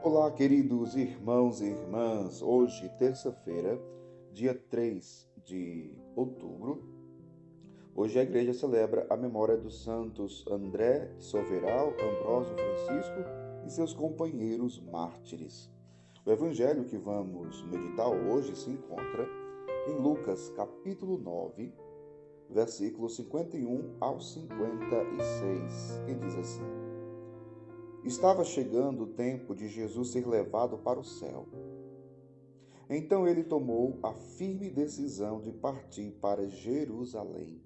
Olá, queridos irmãos e irmãs. Hoje, terça-feira, dia 3 de outubro, hoje a igreja celebra a memória dos santos André de Soveral, Ambrósio Francisco e seus companheiros mártires. O evangelho que vamos meditar hoje se encontra em Lucas, capítulo 9, versículos 51 ao 56, que diz assim: Estava chegando o tempo de Jesus ser levado para o céu. Então ele tomou a firme decisão de partir para Jerusalém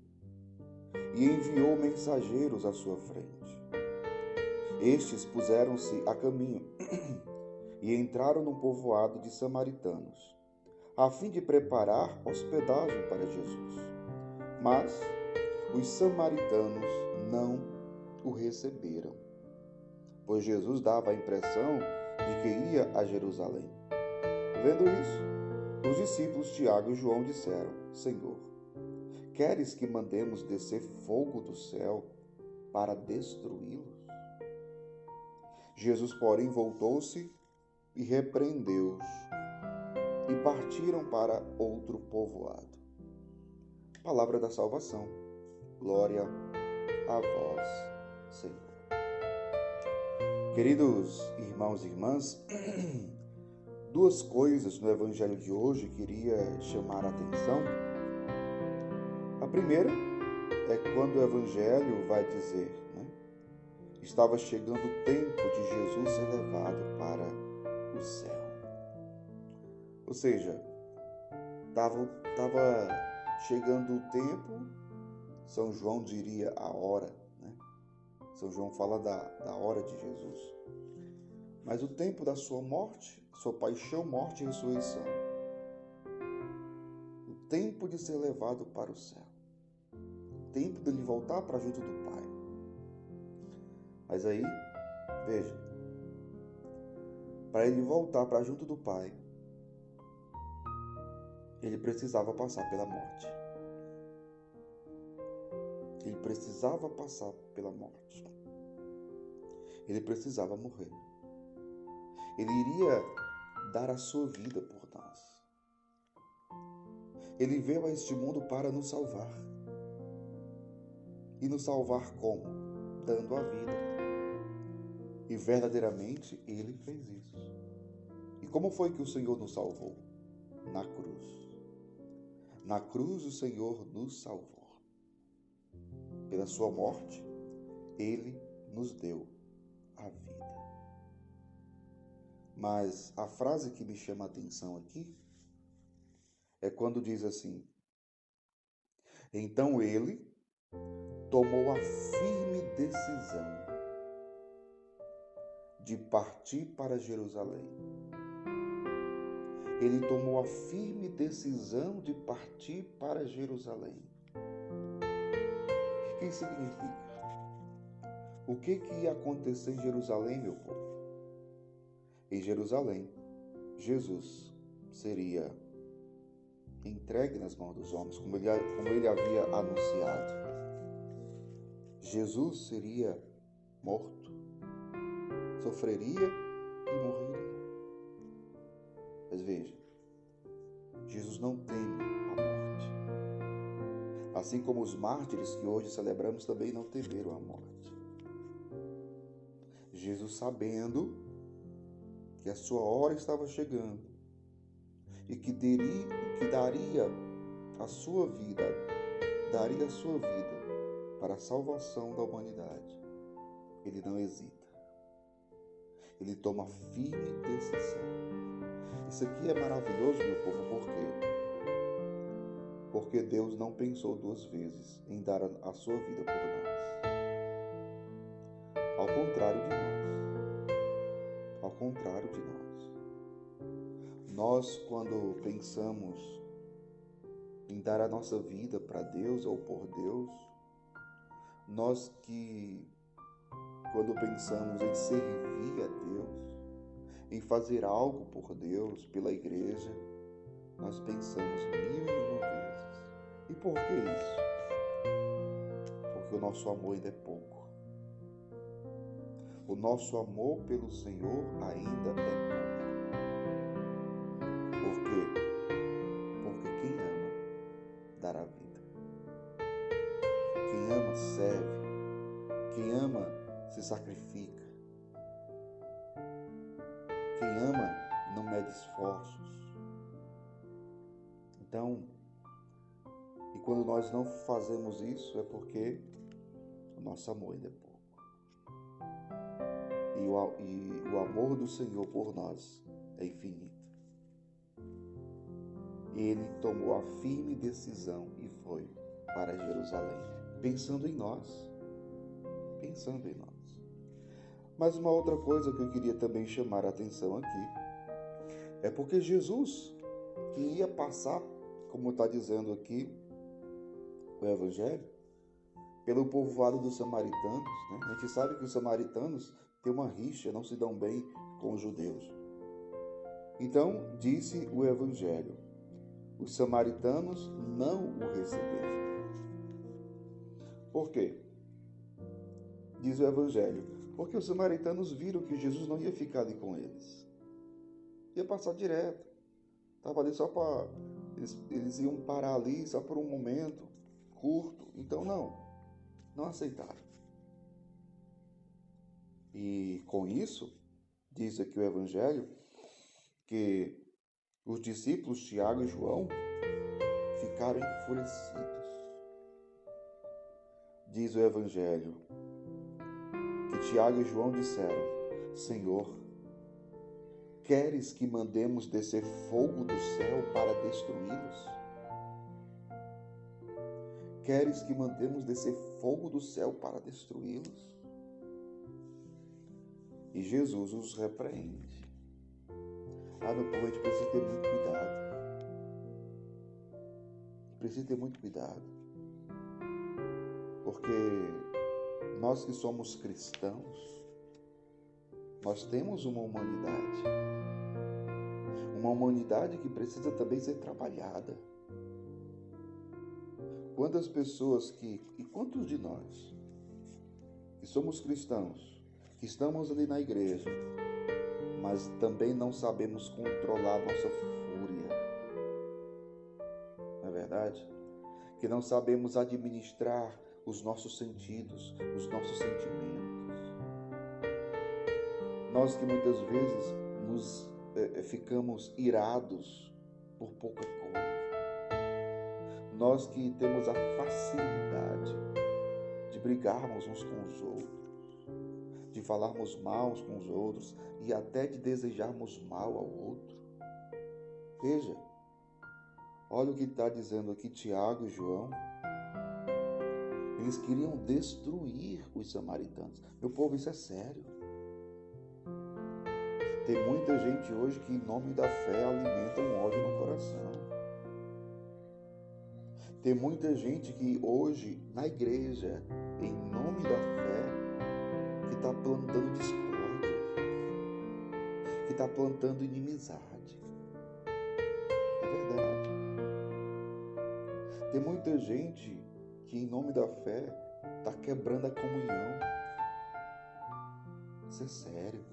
e enviou mensageiros à sua frente. Estes puseram-se a caminho e entraram no povoado de samaritanos, a fim de preparar hospedagem para Jesus. Mas os samaritanos não o receberam, pois Jesus dava a impressão de que ia a Jerusalém. Vendo isso, os discípulos Tiago e João disseram: Senhor, queres que mandemos descer fogo do céu para destruí-los? Jesus, porém, voltou-se e repreendeu-os, e partiram para outro povoado. Palavra da salvação. Glória a vós, Senhor. Queridos irmãos e irmãs, duas coisas no evangelho de hoje queria chamar a atenção. A primeira é quando o evangelho vai dizer, estava chegando o tempo de Jesus ser levado para o céu. Ou seja, estava chegando o tempo, São João diria a hora, São João fala da hora de Jesus. Mas o tempo da sua morte, sua paixão, morte e ressurreição. O tempo de ser levado para o céu. O tempo de ele voltar para junto do Pai. Mas aí, veja, para ele voltar para junto do Pai, ele precisava passar pela morte. Ele precisava passar pela morte. Ele precisava morrer. Ele iria dar a sua vida por nós. Ele veio a este mundo para nos salvar. E nos salvar como? Dando a vida. E verdadeiramente Ele fez isso. E como foi que o Senhor nos salvou? Na cruz. Na cruz o Senhor nos salvou. Pela sua morte, Ele nos deu a vida. Mas a frase que me chama a atenção aqui é quando diz assim: Então ele tomou a firme decisão de partir para Jerusalém. Ele tomou a firme decisão de partir para Jerusalém. O que isso significa? O que ia acontecer em Jerusalém, meu povo? Em Jerusalém, Jesus seria entregue nas mãos dos homens, como ele havia anunciado. Jesus seria morto, sofreria e morreria. Mas veja, Jesus não teme a morte. Assim como os mártires que hoje celebramos também não temeram a morte. Jesus, sabendo que a sua hora estava chegando e que daria a sua vida para a salvação da humanidade, ele não hesita. Ele toma firme decisão. Isso aqui é maravilhoso, meu povo, por quê? Porque Deus não pensou duas vezes em dar a sua vida por nós. Ao contrário de nós. Ao contrário de nós. Nós, quando pensamos em dar a nossa vida para Deus ou por Deus, nós que, quando pensamos em servir a Deus, em fazer algo por Deus, pela igreja, nós pensamos 1001 vezes. E por que isso? Porque o nosso amor ainda é pouco. O nosso amor pelo Senhor ainda é pouco. Por quê? Porque quem ama, dará vida. Quem ama, serve. Quem ama, se sacrifica. Quem ama, não mede esforços. Então, e quando nós não fazemos isso, é porque o nosso amor ainda é pouco. E o amor do Senhor por nós é infinito. E Ele tomou a firme decisão e foi para Jerusalém, pensando em nós. Pensando em nós. Mas uma outra coisa que eu queria também chamar a atenção aqui é porque Jesus, que ia passar, como está dizendo aqui o Evangelho, pelo povoado dos samaritanos, né? A gente sabe que os samaritanos têm uma rixa, não se dão bem com os judeus. Então, disse o Evangelho, os samaritanos não o receberam. Por quê? Diz o Evangelho, porque os samaritanos viram que Jesus não ia ficar ali com eles. Ia passar direto. Estava ali só para... Eles iam parar ali só por um momento curto. Então, não aceitaram. E com isso, diz aqui o Evangelho, que os discípulos Tiago e João ficaram enfurecidos. Diz o Evangelho que Tiago e João disseram, Senhor, queres que mandemos descer fogo do céu para destruí-los? Queres que mandemos descer fogo do céu para destruí-los? E Jesus os repreende. Meu povo, a gente precisa ter muito cuidado. Precisa ter muito cuidado. Porque nós que somos cristãos, nós temos uma humanidade. Uma humanidade que precisa também ser trabalhada. Quantas pessoas e quantos de nós que somos cristãos, que estamos ali na igreja, mas também não sabemos controlar a nossa fúria. Não é verdade? Que não sabemos administrar os nossos sentidos, os nossos sentimentos. Nós que muitas vezes ficamos irados por pouca coisa. Nós que temos a facilidade de brigarmos uns com os outros, de falarmos mal uns com os outros e até de desejarmos mal ao outro. Veja, olha o que está dizendo aqui Tiago e João. Eles queriam destruir os samaritanos. Meu povo, isso é sério. Tem muita gente hoje que, em nome da fé, alimenta um ódio no coração. Tem muita gente que hoje, na igreja, em nome da fé, que está plantando discórdia, que está plantando inimizade. É verdade. Tem muita gente que, em nome da fé, está quebrando a comunhão. Isso é sério.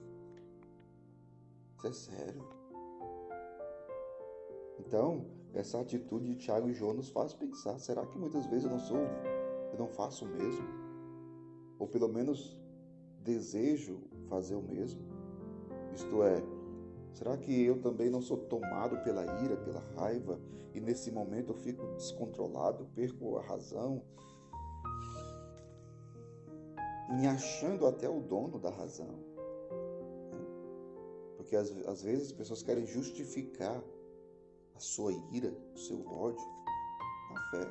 Isso é sério. Então, essa atitude de Tiago e João nos faz pensar, será que muitas vezes eu não faço o mesmo? Ou pelo menos desejo fazer o mesmo? Isto é, será que eu também não sou tomado pela ira, pela raiva, e nesse momento eu fico descontrolado, perco a razão, me achando até o dono da razão? Porque às vezes as pessoas querem justificar a sua ira, o seu ódio, na fé,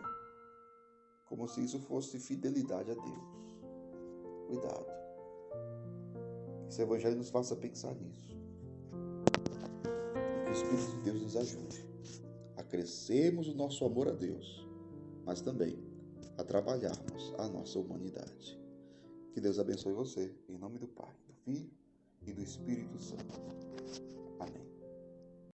como se isso fosse fidelidade a Deus. Cuidado. Esse Evangelho nos faça pensar nisso. E que o Espírito de Deus nos ajude a crescermos o nosso amor a Deus, mas também a trabalharmos a nossa humanidade. Que Deus abençoe você, em nome do Pai, do Filho e do Espírito Santo.